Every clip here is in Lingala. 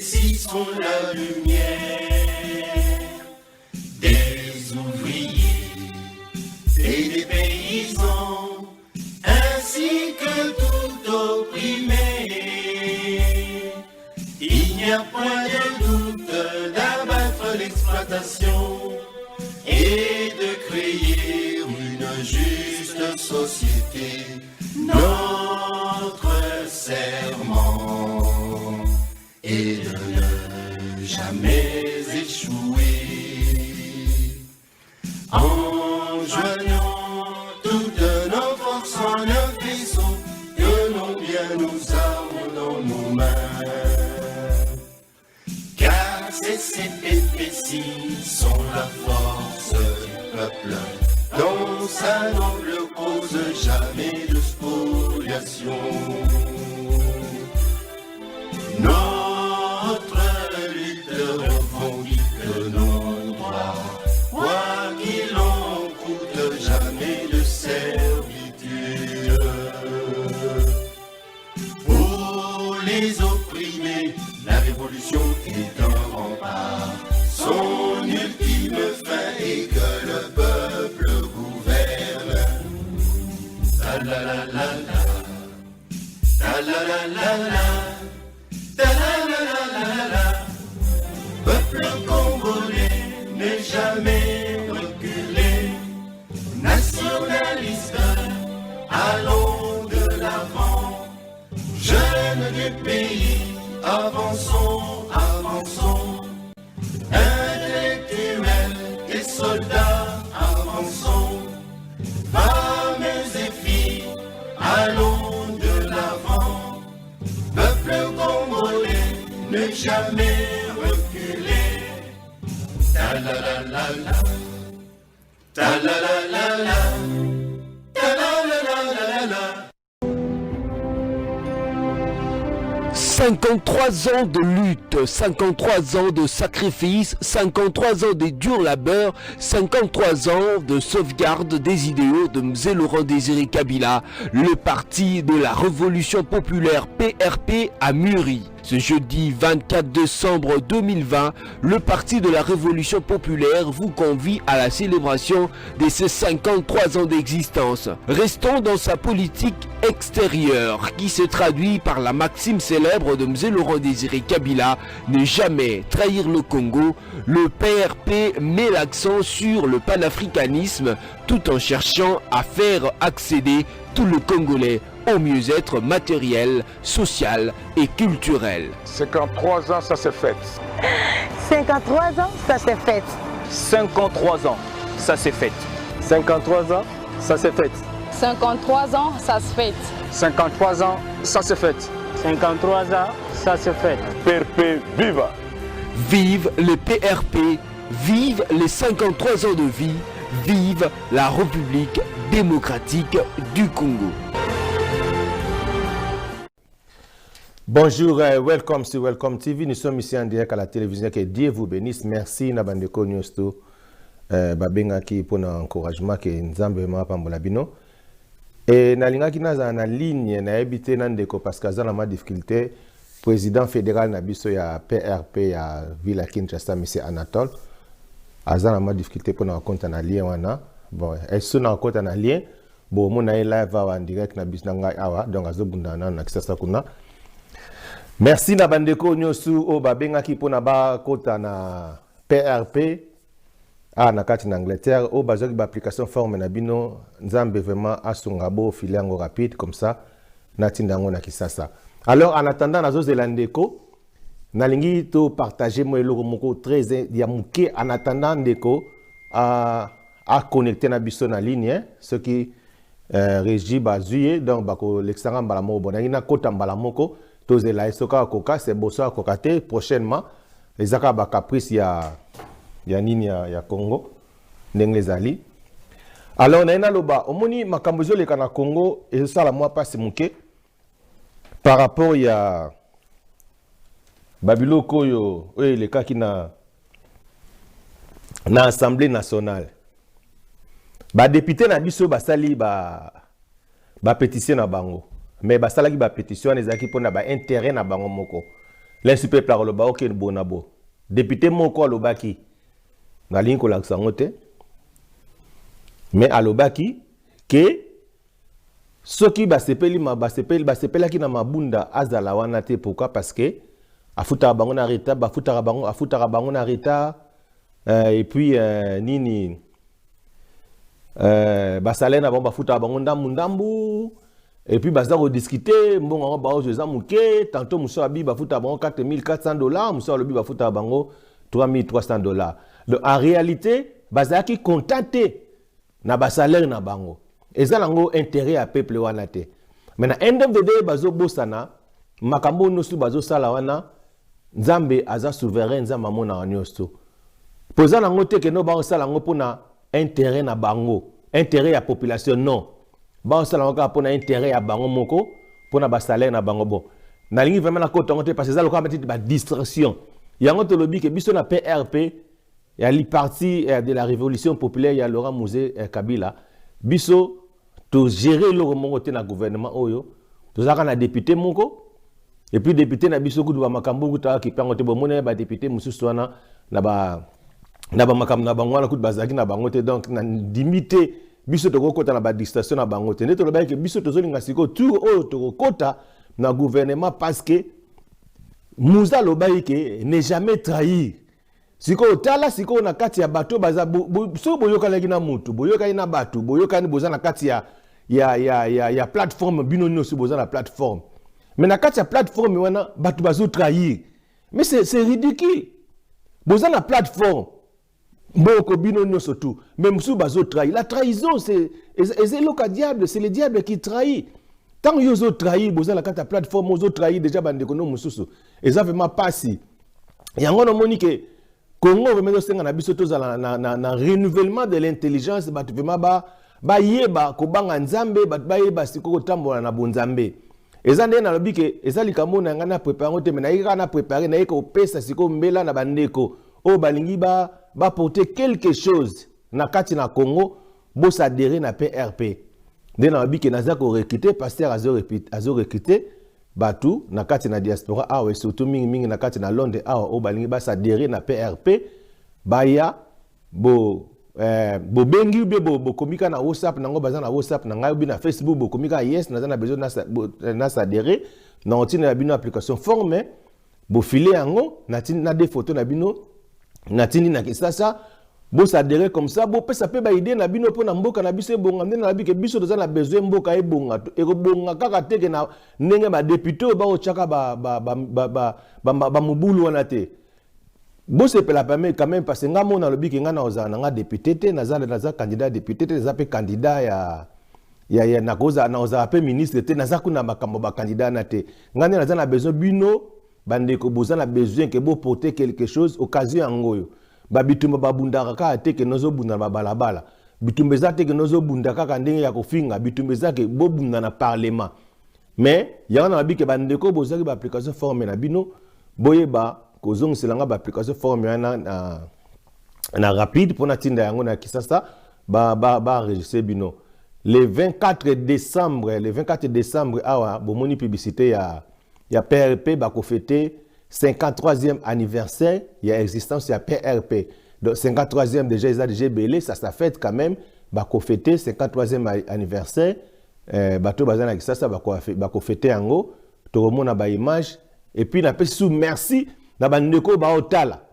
ici sont la lumière des ouvriers et des paysans, ainsi que tout opprimé. Il n'y a point de doute d'abattre l'exploitation et de créer une juste société. Notre serment est de ne jamais échouer. En joignant toutes nos forces en un vaisseau, que l'on bien nous armes dans nos mains. Car ces CPP-ci sont la force du peuple, dans sa noble cause jamais de spoliation. Notre lutte revendique nos droits, quoi qu'il en coûte, jamais de servitude. Pour les opprimés, la révolution est un rempart. Son ultime fin est que le peuple gouverne. Ta la la la la, ta la la la la, ta la la la la la. Peuple congolais n'est jamais reculé. Nationaliste, allons de l'avant. Jeunes du pays, avançons, avançons. Intellectuels et soldats, avançons. Femmes et filles, allons de l'avant. Peuple congolais, ne jamais reculer. Ta la la la la, ta la la la la, ta la la la la la. 53 ans de lutte, 53 ans de sacrifice, 53 ans de dur labeur, 53 ans de sauvegarde des idéaux de Mzee Laurent Désiré Kabila. Le parti de la Révolution populaire PRP a mûri. Ce jeudi 24 décembre 2020, le Parti de la Révolution populaire vous convie à la célébration de ses 53 ans d'existence. Restons dans sa politique extérieure qui se traduit par la maxime célèbre de Mzee Laurent Désiré Kabila, ne jamais trahir le Congo. Le PRP met l'accent sur le panafricanisme tout en cherchant à faire accéder tout le Congolais au mieux-être matériel, social et culturel. 53 ans, ça s'est fait. 53 ans, ça s'est fait. 53 ans, ça s'est fait. 53 ans, ça s'est fait. 53 ans, ça se fête. 53 ans, ça s'est fait. 53 ans, ça s'est fait. PRP, vive! Vive le PRP, vive les 53 ans de vie, vive la République démocratique du Congo. Bonjour, welcome sur Welcome TV. Nous sommes ici en direct à la télévision. Que Dieu vous bénisse. Merci Nabandeko Nyosto. Babenga qui pour l'encouragement que Nzambe ma pambola bino. Et nalinga ki naza na ligne na habité nandeko parce que za ma difficulté. Président fédéral na biso ya PRP ya Ville Kinshasa monsieur Anatole. Azana ma difficulté pour na compte na lien wana. Bon, est-ce na compte na lien? Bon, mon na live en direct na biso ngai awa donc azobunda na kisasa kuna. Merci na bandeko nyosu o babenga ki pona ba kota na PRP na kati na Angleterre o bazoki ba application forme na bino nzambe vraiment asunga bo filango rapide comme ça na tindango na kisasa. Alors en attendant nazo zelandeko nalingi to partager mo eloko moko très ya muke en attendant ndeko à connecter na biso na ligne ce qui régi bazuye donc bako l'extérieur mbala mo bonangi na kota mbala moko tozela esoka koka c'est bosso kokate prochainement les akaba caprice ya nini ya Congo ndenge ezali. Alors na ina loba omoni makambo zo leka na Congo et ça la moi passe muke par rapport ya babiloko yo le kaki na Assemblée nationale ba député na biso basali ba pétition na bango. Mais basala ki ba pétition ezaki pona ba intérêt na bango moko. L'insi peuple aloba ok bonabo. Député moko alobaki. Na ligne ko laksango te. Mais alobaki que soki basepeli basepelaki na mabunda azala wana te. Pourquoi? Parce que afuta bango na retard, afuta bango na retard, et puis nini basale na bango bafuta bango ndambu, et puis baza rediscuter mbongo ba ozo muke, tantôt muso abi bafuta bango $4,400, muso alobi bafuta bango $3,300. Donc en réalité bazaki contenté na basalaire na bango. Eza nango intérêt à peuple wana te. Mais na end of the day bazo bosana makambo nosu bazo sala wana Nzambe aza souverain nzamba mona wanyosto. Poza nango te ke no ba osala ngo pona intérêt na bango, intérêt ya population non. Ba osala ngo ka pona intérêt ya bango moko, pona ba salaire na bango bon. Na lingi vraiment na kota ngo te parce que ça le ka mettre ba distraction. Yango to lobi ke biso na PRP ya li parti de la révolution populaire ya Laurent Musée Kabila. Biso to gérer le mongo te na gouvernement oyo. To zaka na député moko. Et puis député na biso kudu ba makambo kuta ki pango te bomona ba député mususu wana na ba makambo na bango wana kudu bazaki na bango te donc na limité biso to kota na ba distraction na bango te neto loba ke biso to zolinga siko tout o to kota na gouvernement parce que Moussa lobai ke ne jamais trahir siko tala siko na kati ya bato baza so boyoka lagi na mutu boyoka ina bato boyoka ni boza na kati ya plateforme bino nyoso boza na plateforme. Mais na kati ya plateforme wana batu bazo trahir. Mais c'est ridicule. Boza na plateforme mboko bino nyoso tout. Même sous bazo trahir. La trahison c'est le diable, c'est le diable qui trahit. Tant yo zo trahir boza na kati ya plateforme zo trahir déjà bandeko no mususu. Eza vraiment passi. Yango no moni ke Congo vraiment senga na biso tozala na renouvellement de l'intelligence batu vraiment ba yeba ko banga nzambe batu ba yeba siko tambola na bonzambe. Eza nde na lobi ke eza likambo na ngana préparer te mena ika na préparer na ika opesa siko mbela na bandeko o balingi ba porter quelque chose na kati na Congo bo s'adhérer na PRP. Nde na lobi ke naza ko recruter pasteur azo recruter batu na kati na diaspora awe surtout mingi na kati na Londres awa o balingi ba s'adhérer na PRP baya bo bengi ube bo komika na WhatsApp nango baza na WhatsApp na ngai ubi na Facebook bo komika yes na besoin na s'adhérer na otine na bino application forme bo filer yango na des photos na bino na tini na kisasa bo s'adhérer comme ça bo pesa pe ba idée na bino po na mboka na biso ebonga ndena na bike biso toza na besoin mboka ebonga ekobonga kaka teke na ndenge ba député ba ochaka ba mubulu wana te. Bon c'est la permet quand même parce que nga mona lobi ke nga na ozana nga député te naza candidat député te naza pe candidat ya na koza na oza pe ministre te naza kuna makambo ba candidat na te nga naza na besoin bino bandeko boza na besoin ke bo porter quelque chose occasion yangoyo ba bitumba ba bundaka ka te ke nozo bunda ba balabala bitumba za te ke nozo bunda kaka ndenge ya kofinga bitumba za ke bo bunda na parlement mais yana na bi ke bandeko boza ke ba application forme na bino boyeba kozong selanga ba application forme na rapide pour na tinda yango na kisasa ba enregistrer bino le 24 décembre awa bomoni publicité ya PRP ba ko fêter 53e anniversaire ya existence ya PRP. Donc 53e déjà ils a déjà belé ça fête quand même ba ko fêter 53e anniversaire bato bazana kisasa ba ko fêter yango to mona ba image et puis na pesi sous merci na bandeko baotala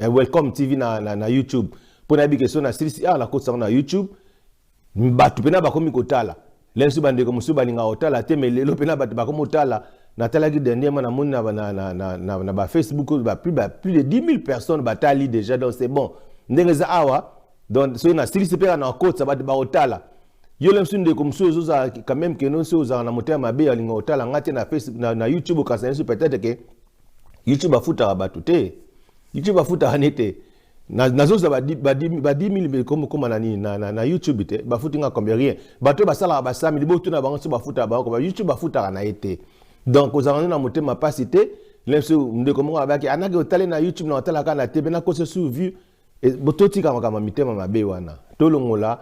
Welcome TV na YouTube pour na bikeso na sisi na kotsa na YouTube batu pena bakomi kotala lensu bandeko musu balinga otala te mais lelo pena batu bakomi otala na tala ki dernièrement na moni na ba Facebook plus de 10 000 personnes batali déjà donc c'est bon ndengeza awa donc so na sisi pena na kotsa batu baotala yo lemsu ndeko musu zoza quand même que non so za na motema mabe alinga otala ngati na Facebook na YouTube kasanisi peut-être que YouTube afuta batu te YouTube afuta hanete nazoza ba 10 000 comme na YouTube te bafuti nga combien rien bato basala ba 100 000 botu na bango so bafuta ba ko YouTube afuta na ete donc ozana na motema pasi te lemsu ndeko mo abaki anake otale na YouTube na otala kana te bena ko se suivi bototi kama mitema mabe wana tolongola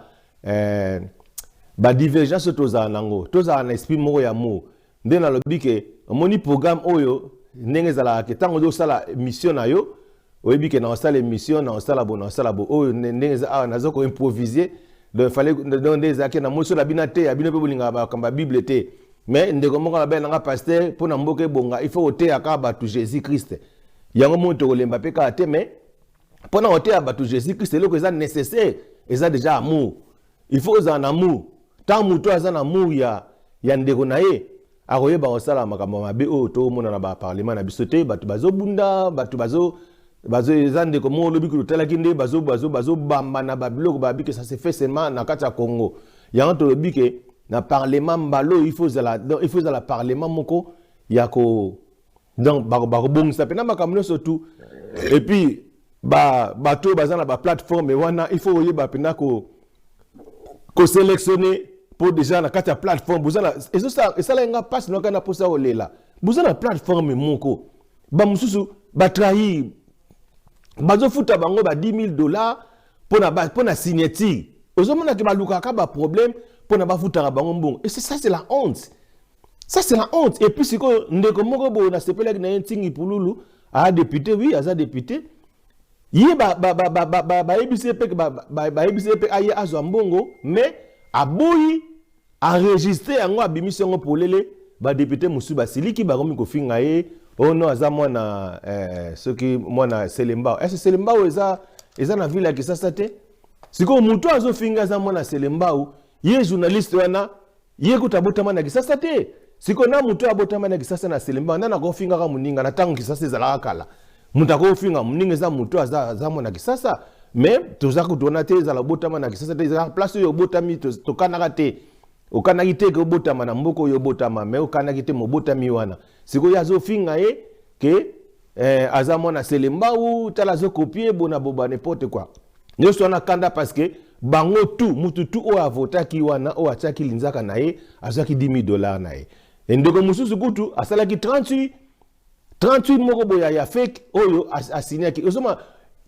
ba divergence toza nango toza na esprit moko ya mo ndena lobi ke moni programme oyo ndenge ezalaka ke ntango ozosala mission na yo oyebi ke na osala émission na osala bo oyo ndenge eza awa nazo ko improviser donc fallait donc des akena na moso la bina te ya bino pe bolinga ba kamba bible te mais ndeko moko la bena nga pasteur pour na mboke bonga il faut ote akaba tu Jésus Christ yango moto kolemba pe ka te mais pour na ote abatu Jésus Christ le ko eza nécessaire eza déjà amour il faut en amour tant muto aza na amour ya ndeko na ye akoyeba osala makambo mabe oyo to mona na ba parlement na biso te batu bazobunda batu bazo ezande ko mo lobi ko talaki nde bazo bamba na babiloko babi que ça se fait seulement na kati ya Congo yango to lobi ke na parlement mbalo il faut la parlement moko ya ko donc ba bongisa pe na makambo surtout et puis bato bazana ba plateforme wana il faut oyeba pena ko sélectionner pour déjà na kati ya plateforme bozala et ça la nga passe no kana posa olela bozala plateforme moko ba mususu ba trahir bazo futa bango ba $10,000 pour na signature ozomona ke baluka ka ba problème pour na ba futa bango mbongo et ça c'est la honte et puis siko ndeko moko bo na sepela na ntingi pululu a député oui aza député ye ba ebise pe aye azo mbongo mais aboyi enregistré yango abimisi yango polele ba député musu basiliki ba komi ko finga ye ono aza mwana soki mwana Selemba est-ce Selemba eza na ville ya Kisasa te siko mutu azo finga aza mwana Selemba ye journaliste wana ye kutabotama na Kisasa te siko na mutu abotama na Kisasa na Selemba na ko finga ka muninga na tango Kisasa ezala kala mutu ko finga muninga za mutu aza mwana Kisasa mais toza kutona te ezala botama na Kisasa te ezala place yo botami to kanaka te okanaki te ke obotama na mboko yo botama mais okanaki te mobotami wana siko yazo finga ye ke aza mwana Selemba ou tala zo copier bona boba n'importe quoi nyonso wana kanda parce que bango tout mutu tout o avotaki wana o ataki linzaka na ye azaki $10,000 na ye ndeko mususu kutu asalaki 38 moko boya ya fake oyo asinyaki osoma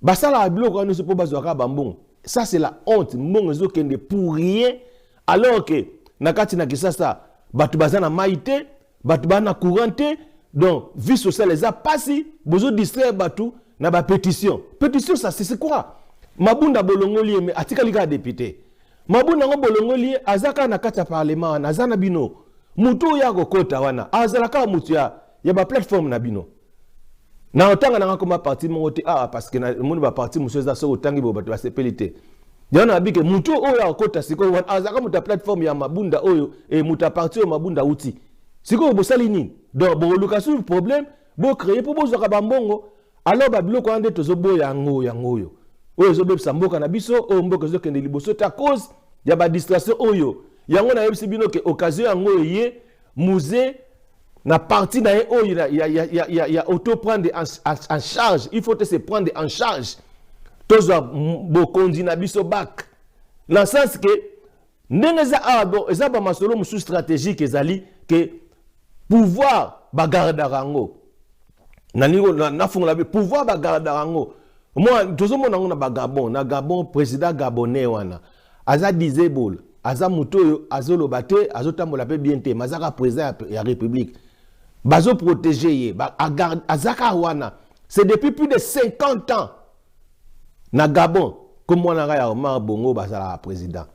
basala biloko wana sopo bazwaka bambongo ça c'est la honte mbongo ezokende pour rien alors que nakati na Kisasa batu bazana maite batu bana courante donc vie sociale eza pasi bozo distraire batu na ba pétition ça c'est quoi mabunda bolongoli mais atikali ka député mabunda ngo bolongoli azaka na kati ya parlement wana azana bino mutu ya kokota wana azalaka mutu ya ba plateforme na bino na otanga na koma parti mongo te parce que na moni ba parti muso za so otangi bo batu ba sepelite yana abike mutu oyo akota siko wana azaka muta plateforme ya mabunda oyo muta parti oyo mabunda uti siko bosali nini donc bo lukasu problème bo créer pour bozoka bambongo alors ba biloko ande tozo boya yango yo oyo zo bebisa mboka na biso o mboka zo kende liboso ta cause ya ba distraction oyo yango na yebisi bino ke occasion yango ye musée na partie na ye oyo ya auto prendre en charge il faut se prendre en charge tozo bokondi na biso bac na sens que ndenge za ba masolo musu stratégique ezali que pouvoir bagarda rango na fungola pouvoir bagarda rango moi tozomona ngo na Gabon président gabonais wana aza disable aza mutoyo azoloba te azotambola pe bien te mazaka président ya république bazo protéger ye azaka wana c'est depuis plus de 50 ans na Gabon comme mwana ya Omar Bongo bazala président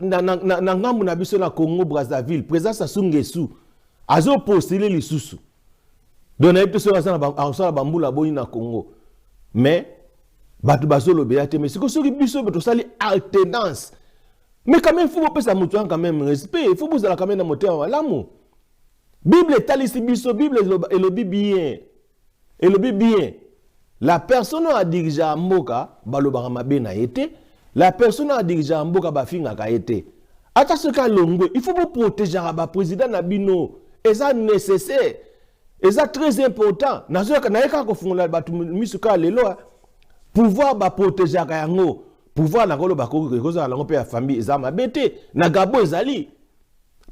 na ngambu na biso na Congo Brazzaville président Sassou Nguesso azo postuler lisusu dona yepte so asala bambula boni na Congo mais batu bazolo beate mais siko soki biso beto sali alternance mais quand même faut pesa mutu quand même respect il faut bozala quand même na moteur malamu Bible talisi biso Bible elobi bien la personne a dirigé mboka balobaka mabe na été la personne a dirigé mboka bafinga ka été ata ce ka longwe il faut protéger ba président na bino et ça nécessaire et ça très important na yeka ko fungola batu misuka lelo pouvoir ba protéger ka yango pouvoir na kolo ba ko za lango pe ya famille za mabete na Gabon ezali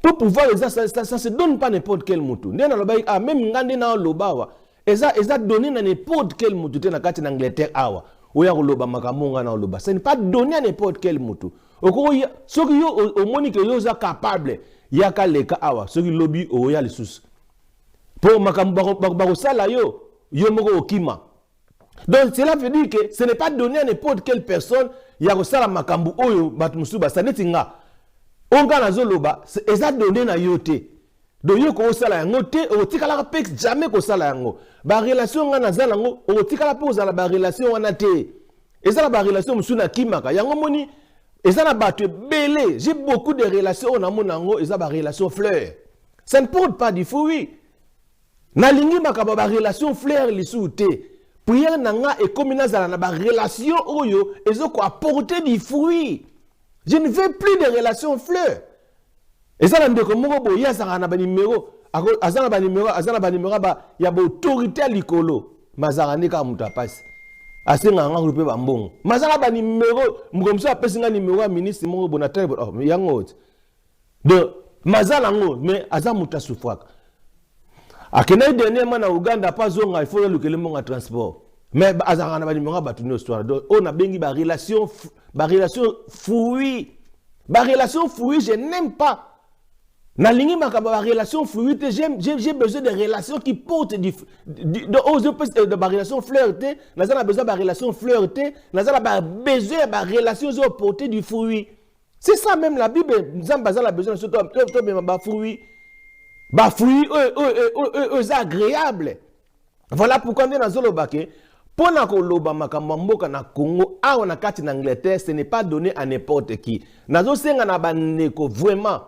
pour pouvoir ça se donne pas n'importe quel mutu ndena loba même ngande na lobawa eza donné na n'importe quel mutu te na kati na Angleterre awa oya loba makamonga na loba ça n'est pas donné à n'importe quel mutu okoya soki yo omoni que yo za capable yaka leka awa soki lobby oya lisusu pour makambo bakosala yo moko okima. Donc cela veut dire que ce n'est pas donné à n'importe quelle personne ya kosala makambo oyo batu mususu basaneti nga onga nazo loba eza donné na yo te. Donc yo ko sala yango te otikala pe jamais ko sala yango ba relation nga nazala yango otikala pe ozala ba relation wana te ezala ba relation mususu na kimaka yango moni ezala bato belé. J'ai beaucoup de relations na monango ezala ba relation fleur, ça ne porte pas du fruit. Na lingi makaba ba relation fleur lisu te prière nanga et comme nazala na ba relation oyo ezoko apporter du fruit. Je ne veux plus de relations fleurs. Et ça, ndeko moko bo ya sanga na ba numéro, azana ba numéro ba ya ba autorité à likolo, mazara ne ka muta passe. Asenga nga rupe ba mbongo. Mazara ba numéro, mkomso apesi nga numéro ya ministre moko bonatel yango. Donc mazala ngo mais aza muta souffraka. Akena dernièrement na Uganda pas zonga il faut lukele monga transport. Mais azara na ba numéro ba tuni histoire. Donc on a bengi ba relation fruit. Ba relation fruit, je n'aime pas. Na lingi makaba relation fluide, j'ai besoin de relations qui portent de ba relation flirté, nazala besoin de relation flirté, nazala besoin de relations qui portent du fruit. C'est ça même la Bible, nzamba besoin de to ba fruit. Ba fruit eux agréable. Voilà pourquoi on nazolo bake pona ko loba makambo mboka na Congo a on a kati na Angleterre, ce n'est pas donné à n'importe qui. Nazo senga na bandeko vraiment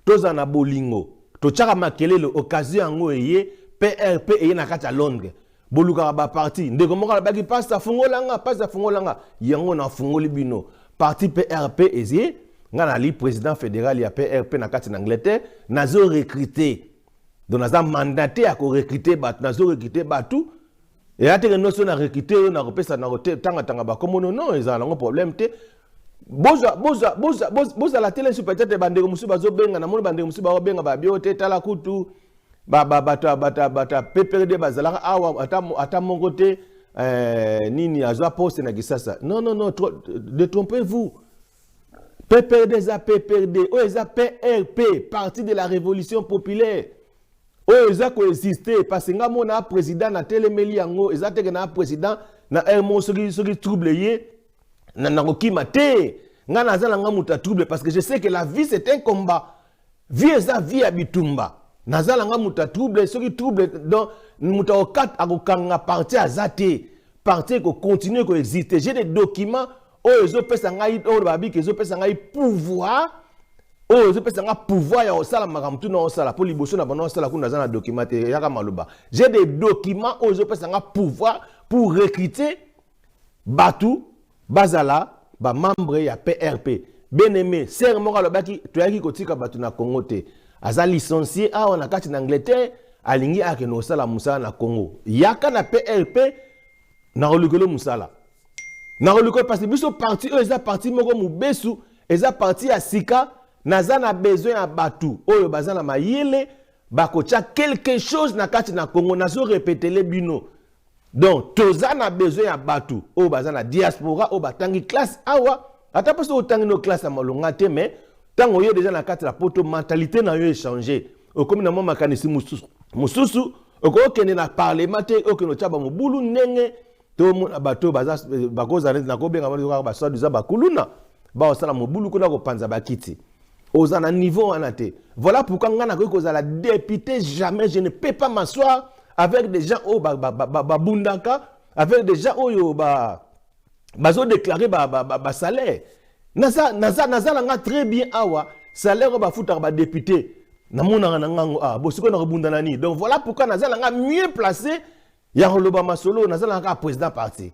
toza na bolingo to tchaka makelele occasion yango eye PRP eye na kati ya Londres boluka ba parti ndeko moko ba ki pasta fungolanga yango na fungoli bino parti PRP ezi nga na li président fédéral ya PRP na kati na Angleterre nazo recruter donc naza mandaté à ko recruter bat nazo recruter batu et ateke noso na recruter na repesa na tanga ba comme non ezala ngo problème te. Boza la télé sur peut-être bandeko musu bazo benga na moni bandeko musu ba benga ba biote tala kutu bata PPRD bazala awa ata mongote nini azwa poste na kisasa. Non détrompez-vous. PPRD za PPRD o eza PRP parti de la révolution populaire. O eza ko exister parce que ngamo président na télémeli yango eza teke na président na ermo soki trouble ye na kokima te nga nazala nga muta trouble parce que je sais que la vie c'est un combat. Vie eza vie abitumba. Nazala nga muta trouble soki trouble donc muta okat akokanga parti azate parti ko continuer ko exister. J'ai des documents ezo pesa ngai babi ke ezo pesa ngai pouvoir ezo pesa nga pouvoir ya osala makamtu na osala pour liboso na bana osala kuna zana document yaka maluba. J'ai des documents ezo pesa nga pouvoir pour recruter batu bazala ba membre ya PRP. Bien aimé, ser moko alobaki toyaki kotika batu na Congo te. Aza licencié a na kati na Angleterre, alingi ake no sala musala na Congo. Yaka na PRP na olukolo musala. Na olukolo parce que biso parti eza parti moko mubesu, eza parti ya sika naza na besoin ya batu. Oyo bazana mayele bakocha quelque chose na kati na Congo nazo répéter le bino. Donc, toza na besoin ya batu, o bazana diaspora, o batangi classe awa, ata pas o tangi no classe amalonga te, mais tango yo déjà na kati la poto mentalité na yo échanger. O comme na mo makanisi mususu, o ko kende na parlement te, o keno chaba mobulu nenge, to mo bato baza bakoza na ko benga ba ba so duza bakuluna, ba osala mobulu ko na ko panza bakiti. Oza na niveau anate. Voilà pourquoi ngana ko kozala député jamais je ne peux pas m'asseoir avec des gens au bundaka, avec des gens au bazo déclaré salaire. Naza nga très bien awa salaire ba futa ba député. Na mona ngango bosiko na bundana ni. Donc voilà pourquoi naza nga mieux placé ya loba masolo naza nga président parti.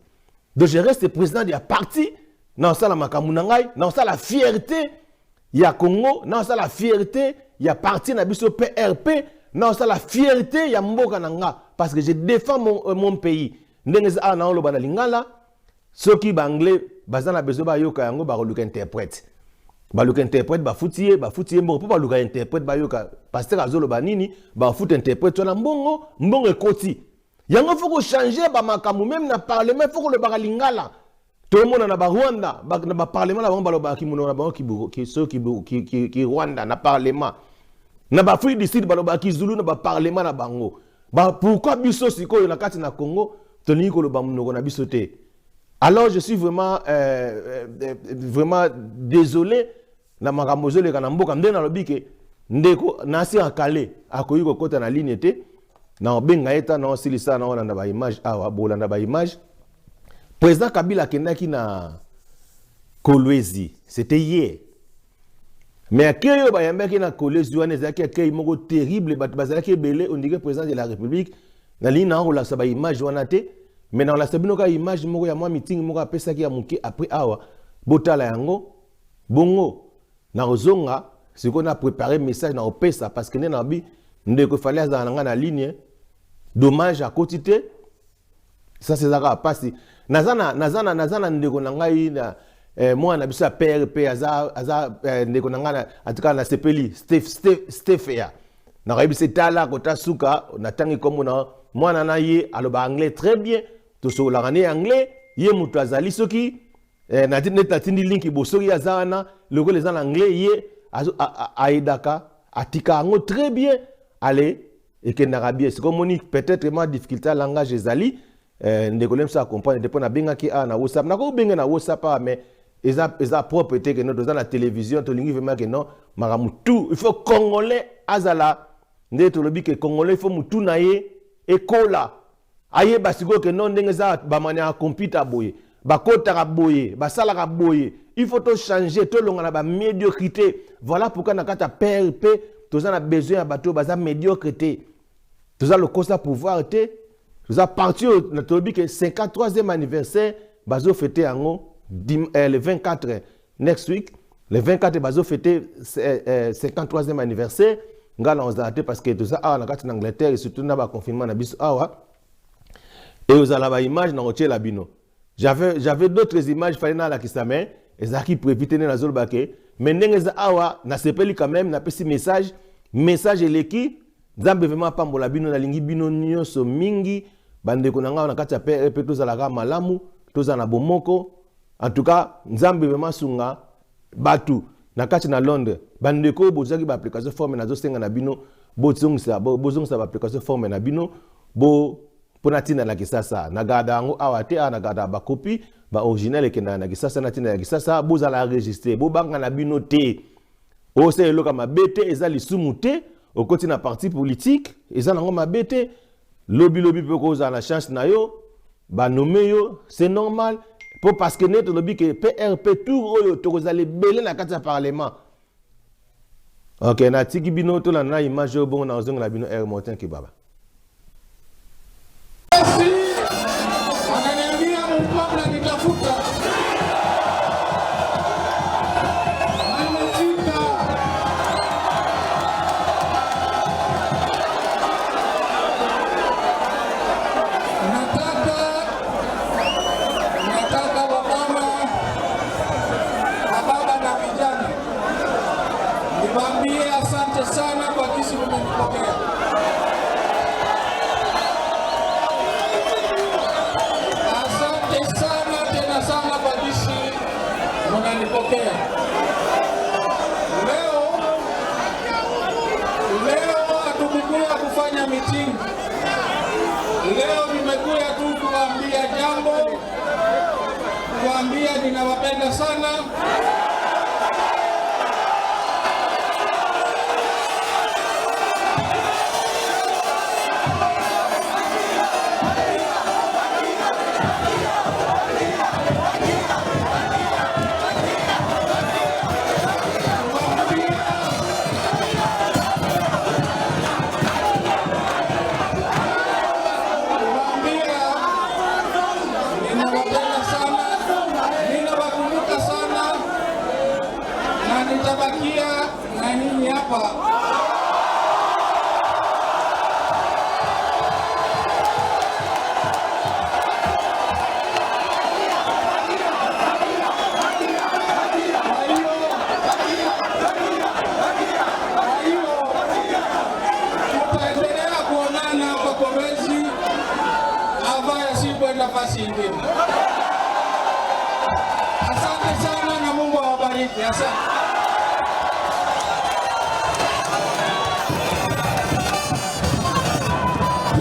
Donc je reste président du parti na sala makamuna ngai, na sala fierté ya Congo, na sala fierté ya parti na biso PRP. Non, c'est la fierté ya mboka nanga parce que je défends mon pays. Ndenge za na oloba na lingala, ceux qui banglais bazana bezo ba yoka yango ba luka interprète. Ba luka interprète ba futier mbongo pa luka interprète ba yoka pasteur azolo ba nini ba foot interprète na mbongo ekoti. Yango faut ko changer ba makambu même na parlement faut ko le ba lingala. tout le monde na Rwanda na parlement na bango ki muno na bango ki Rwanda na parlement na Afrique du Sud ki Zulu na parlement na bango pourquoi biso siko na kati na Congo toni ko lo bamunoko na biso te. Alors je suis vraiment désolé na makambo zo le kana mboka ndena lobi ke ndeko na si akale akoyi ko kota na ligne te na benga eta na silisa na ona na ba image awa bolanda ba image. Président Kabila kendaki na Kolwezi, c'était hier. Mais akeye ba yambaki na Kolwezi wana ezaki akeye moko terrible bazalaki belé on dirait président de la République na ligne na ola sa ba image wana te. Mais dans la sabino ka image moko ya moi meeting moko apesa ki ya muke après awa botala yango bongo na ozonga siko na préparer message na opesa parce que na bi ndeko fallait za na ligne dommage à quotité ça c'est ça passer nazana ndeko na ngai na moi na biso PRP aza ndeko na ngai atika na sepeli Stefia na raibise tala kota suka na tangi comme na moi na ye aloba anglais très bien to so la ngane anglais ye mutu azali soki na tindi link bosoki azana loko les en anglais ye aidaka atika ngo très bien allez et que n'arabie c'est comme on peut-être ma difficulté langage ezali ndeko lemsa comprendre depuis na benga ki na WhatsApp na ko benga na WhatsApp mais eza propriété que nous dans la télévision to lingi vraiment que non maramu tout il faut congolais azala ndeto lobi que congolais il faut mutu na ye ekola aye basiko que non ndenge za ba mania computer boye ba kota boye ba sala boye il faut to changer to longa na ba médiocrité voilà pourquoi na kata PRP tous on a besoin à bateau baza médiocrité tous le cause pouvoir té tous a parti notre que 53e anniversaire bazo fêter ango le 24 next week le 24 bazo fêter 53e anniversaire ngala on a parce que tout ça na kati en Angleterre et surtout na ba confinement na biso awa et aux ala ba image na rotier la bino j'avais d'autres images fallait na la kisame ezaki pour éviter na zolbake mais ndenge za awa na sepeli quand même na pesi message eleki nzambe vraiment pambola bino na lingi bino nyonso mingi bande ko nanga na kati ya PRP tozalaka malamu tozana bomoko en tout cas nzambe vraiment sunga batu na kati na Londres bande ko bozaki ba application forme na zo senga na bino bozongisa ba application forme na bino bo pona tina na kisasa na gada ngo awate na gada ba copie ba original ekenda na kisasa na tina na kisasa bozala enregistrer bo banga na bino te o se eloka mabete eza lisumu te au côté na parti politique eza nango mabete lobi pe koza na chance na yo ba nommer yo c'est normal pour parce que net lobi que PRP tout oyo to kozale belé na kati ya parlement. OK na tiki bino to na image bon na ozonga na bino R Martin Kibaba. Leo nimekuja tu kuambia jambo, kuambia ninawapenda sana. Asante.